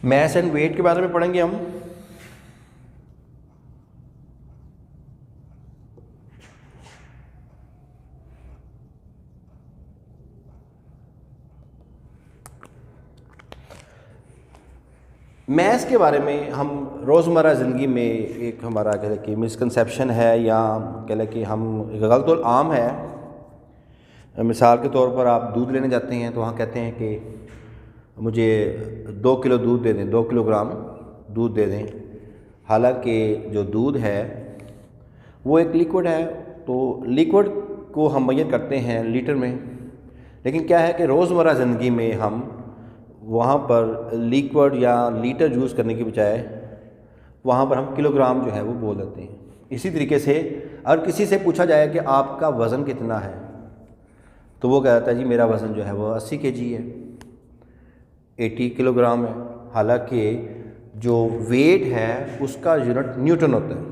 Mess and wait के बारे में पढ़ेंगे हम। मैथ्स के बारे में हम रोज़मर्रा ज़िंदगी में एक हमारा कह लें कि मिसकंसेप्शन है या कह लें कि हम गलत और आम है। मिसाल के तौर पर आप दूध लेने जाते हैं तो वहाँ कहते हैं कि मुझे 2 किलो दूध दे दें, 2 किलोग्राम दूध दे दें। हालांकि जो दूध है वो एक लिक्विड है, तो लिक्विड को हम मेजर करते हैं लीटर में, लेकिन क्या है कि रोज़मर्रा ज़िंदगी में हम वहाँ पर लिक्विड या लीटर यूज़ करने के बजाय वहाँ पर हम किलोग्राम जो है वो बोल देते हैं। इसी तरीके से अगर किसी से पूछा जाए कि आपका वज़न कितना है तो वो कहता है जी मेरा वज़न जो है वो 80 केजी है, 80 किलोग्राम है। हालांकि जो वेट है उसका यूनिट न्यूटन होता है।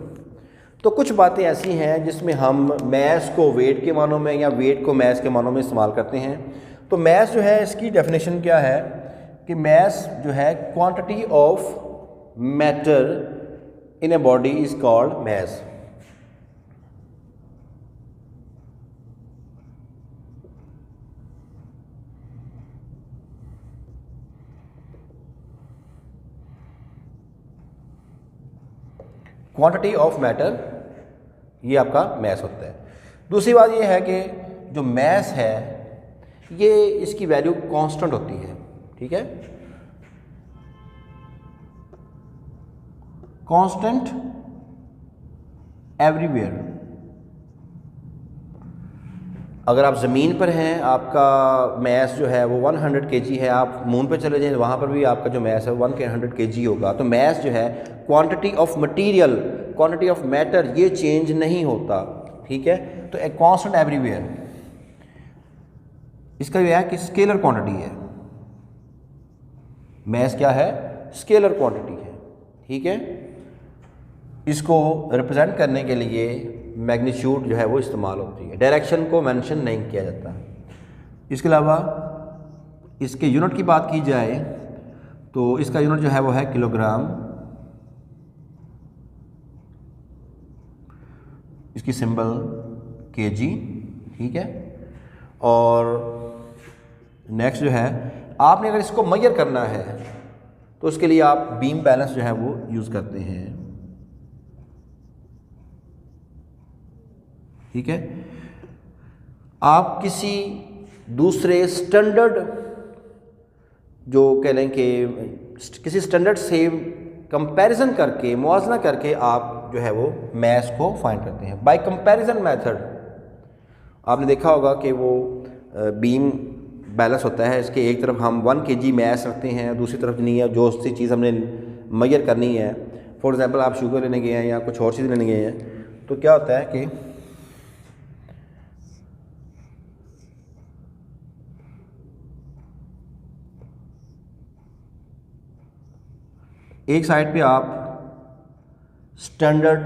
तो कुछ बातें ऐसी हैं जिसमें हम मैस को वेट के मानों में या वेट को मैस के मानों में इस्तेमाल करते हैं। तो मैस जो है इसकी डेफिनेशन क्या है कि मैस जो है quantity of matter in a body is called mass. Quantity of matter ये आपका मैस होता है। दूसरी बात ये है कि जो मैस है ये इसकी वैल्यू कांस्टेंट होती है, ठीक है, कांस्टेंट एवरीवेयर। अगर आप ज़मीन पर हैं आपका मैस जो है वो 100 केजी है, आप मून पर चले जाएं वहाँ पर भी आपका जो मैस है 100 केजी होगा। तो मैस जो है quantity of material, quantity of matter ये चेंज नहीं होता, ठीक है। तो एक कांस्टेंट एवरीवेयर इसका यह है कि स्केलर क्वांटिटी है। मैस क्या है? स्केलर क्वांटिटी है, ठीक है। इसको रिप्रेजेंट करने के लिए मैग्नीट्यूड जो है वो इस्तेमाल होती है, डायरेक्शन को मेंशन नहीं किया जाता। इसके अलावा इसके यूनिट की बात की जाए तो इसका यूनिट जो है वो है किलोग्राम। इसकी सिंबल केजी, ठीक है। और नेक्स्ट जो है आपने अगर इसको मेजर करना है तो उसके लिए आप बीम बैलेंस जो है वो यूज़ करते हैं, ठीक है। आप किसी दूसरे स्टैंडर्ड जो कह लें कि किसी स्टैंडर्ड से कंपैरिजन करके मुआवजा करके आप जो है वो मैस को फाइंड करते हैं बाय कंपैरिजन मेथड। आपने देखा होगा कि वो बीम बैलेंस होता है, इसके एक तरफ हम 1 केजी मैस रखते हैं, दूसरी तरफ नहीं है जो सी चीज़ हमने मेजर करनी है। फॉर एग्जांपल आप शुगर लेने गए हैं या कुछ और चीज़ लेने गए हैं तो क्या होता है कि एक साइड पे आप स्टैंडर्ड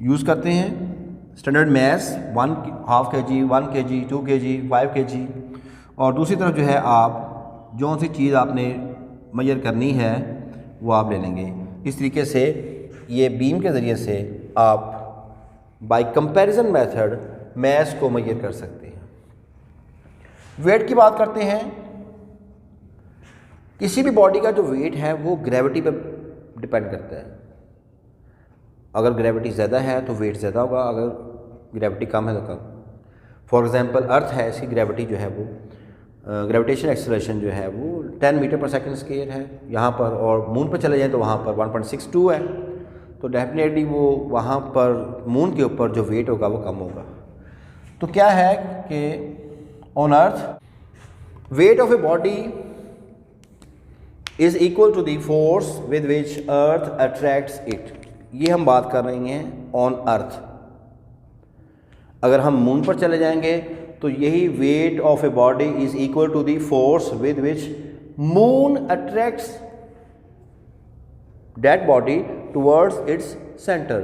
यूज़ करते हैं, standard mass 1/2 kg, 1 kg, 2 kg, 5 kg, और दूसरी तरफ जो है आप जो सी चीज़ आपने मेजर करनी है वो आप ले लेंगे। इस तरीके से ये बीम के ज़रिए से आप बाय कंपैरिजन मेथड मैस को मेजर कर सकते हैं। वेट की बात करते हैं। किसी भी बॉडी का जो वेट है वो ग्रेविटी पर डिपेंड करता है। अगर ग्रेविटी ज़्यादा है तो वेट ज़्यादा होगा, अगर ग्रेविटी कम है तो कम। फॉर एग्जांपल अर्थ है, इसकी ग्रेविटी जो है वो ग्रेविटेशन एक्सेलरेशन जो है वो 10 मीटर पर सेकंड स्क्वायर है यहाँ पर, और मून पर चले जाएं तो वहाँ पर 1.62 है। तो डेफिनेटली वो वहाँ पर मून के ऊपर जो वेट होगा वो कम होगा। तो क्या है कि on earth weight of a body is equal to the force with which earth attracts it. ये हम बात कर रहे हैं ऑन अर्थ। अगर हम मून पर चले जाएंगे तो यही weight of a body is equal to the force with which moon attracts that body towards its centre.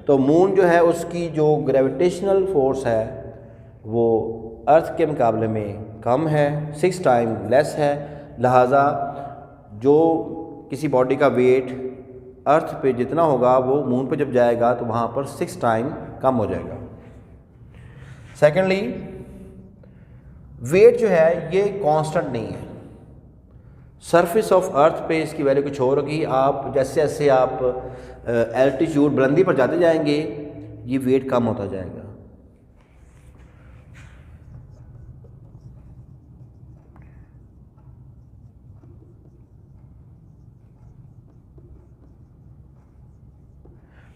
तो मून जो है उसकी जो ग्रेविटेशनल फोर्स है वो अर्थ के मुकाबले में कम है, 6 टाइम लेस है। लिहाजा जो किसी बॉडी का वेट अर्थ पे जितना होगा वो मून पे जब जाएगा तो वहाँ पर 6 टाइम कम हो जाएगा। सेकेंडली, वेट जो है ये कांस्टेंट नहीं है। सरफेस ऑफ अर्थ पे इसकी वैल्यू कुछ और होगी। आप जैसे जैसे आप एल्टीट्यूड बुलंदी पर जाते जाएंगे ये वेट कम होता जाएगा।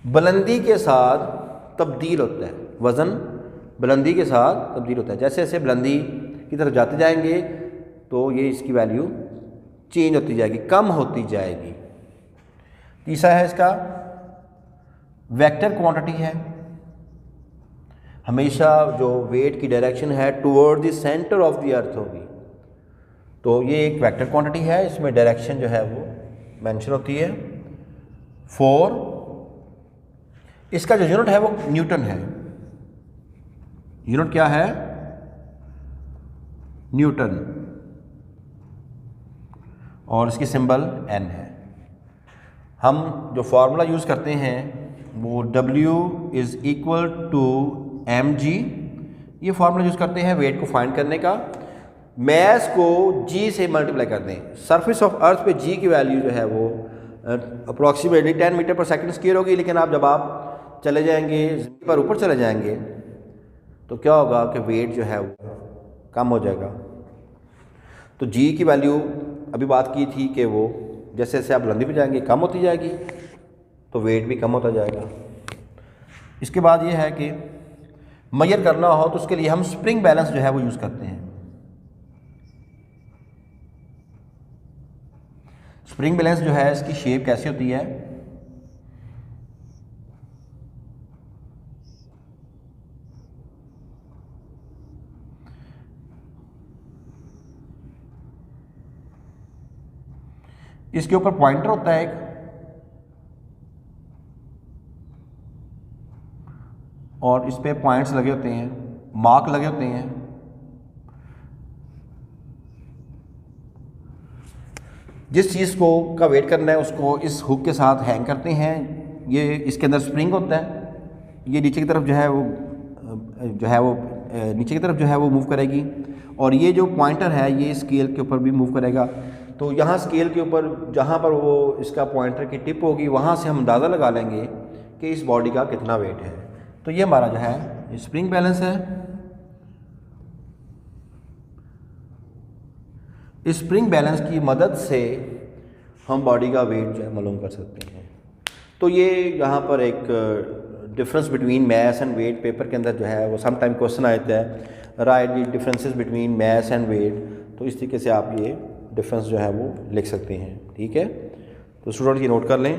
बुलंदी के साथ तब्दील होता है, वज़न बुलंदी के साथ तब्दील होता है। जैसे जैसे बुलंदी की तरफ जाते जाएंगे तो ये इसकी वैल्यू चेंज होती जाएगी, कम होती जाएगी। तीसरा है इसका वेक्टर क्वांटिटी है। हमेशा जो वेट की डायरेक्शन है toward the centre of the earth होगी, तो ये एक वेक्टर क्वांटिटी है, इसमें डायरेक्शन जो है वो मेंशन होती है। 4, इसका जो यूनिट है वो न्यूटन है। यूनिट क्या है? न्यूटन, और इसकी सिंबल n है। हम जो फार्मूला यूज़ करते हैं वो W = mg, ये फार्मूला यूज़ करते हैं वेट को फाइंड करने का। मैस को g से मल्टीप्लाई कर दें। सरफेस ऑफ अर्थ पे g की वैल्यू जो है वो अप्रॉक्सीमेटली 10 मीटर पर सेकंड स्क्वायर होगी, लेकिन आप जब आप चले जाएंगे ज़मीन पर ऊपर चले जाएंगे तो क्या होगा कि वेट जो है वो कम हो जाएगा। तो g की वैल्यू अभी बात की थी कि वो जैसे जैसे आप बुलंदी पे जाएंगे कम होती जाएगी, तो वेट भी कम होता जाएगा। इसके बाद ये है कि मेजर करना हो तो उसके लिए हम स्प्रिंग बैलेंस जो है वो यूज़ करते हैं। स्प्रिंग बैलेंस जो है इसकी शेप कैसी होती है? इसके ऊपर पॉइंटर होता है एक, और इस पे पॉइंट्स लगे होते हैं, मार्क लगे होते हैं। जिस चीज़ को का वेट करना है उसको इस हुक के साथ हैंग करते हैं। ये इसके अंदर स्प्रिंग होता है, ये नीचे की तरफ जो है वो नीचे की तरफ जो है वो मूव करेगी, और ये जो पॉइंटर है ये स्केल के ऊपर भी मूव करेगा। तो यहाँ स्केल के ऊपर जहाँ पर वो इसका पॉइंटर की टिप होगी वहाँ से हम अंदाज़ा लगा लेंगे कि इस बॉडी का कितना वेट है। तो ये हमारा जो है स्प्रिंग बैलेंस है। इस स्प्रिंग बैलेंस की मदद से हम बॉडी का वेट जो है मालूम कर सकते हैं। तो ये यहाँ पर एक difference between mass and weight paper के अंदर जो है वो सम टाइम क्वेश्चन आता है, write the differences between mass and weight. तो इस तरीके से आप ये डिफरेंस जो है वो लिख सकते हैं। ठीक है, तो स्टूडेंट ये नोट कर लें।